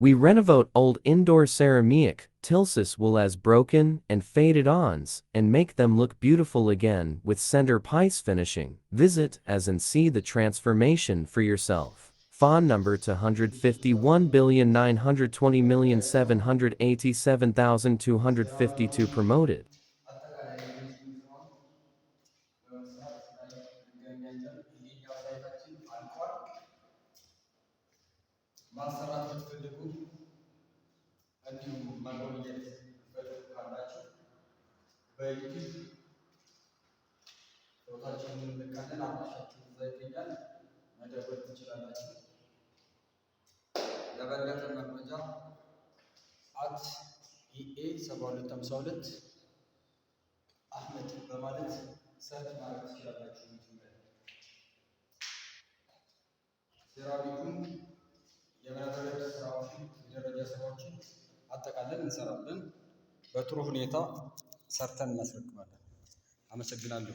We renovate old indoor ceramic tilses wool as broken and faded ons and make them look beautiful again with center piece finishing. Visit as and see the transformation for yourself. Phone number to 151,920,787,252 promoted. ማሰራት ብትፈልጉ እንዲሁም መጎብኘት ብትፈልጉ ካላችሁ በዩቲዩብ ቦታችንን እንልካለን። አድራሻችን እዛ ይገኛል። መደወል ትችላላችሁ። ለበለጠ መረጃ @EA7252 አህመድ በማለት ሰርች ማድረግ ትችላላችሁ። ሴራሚኩን የብረታ ስራዎችን የደረጃ ስራዎችን አጠቃለን እንሰራለን። በጥሩ ሁኔታ ሰርተን እናስረክባለን። አመሰግናለሁ።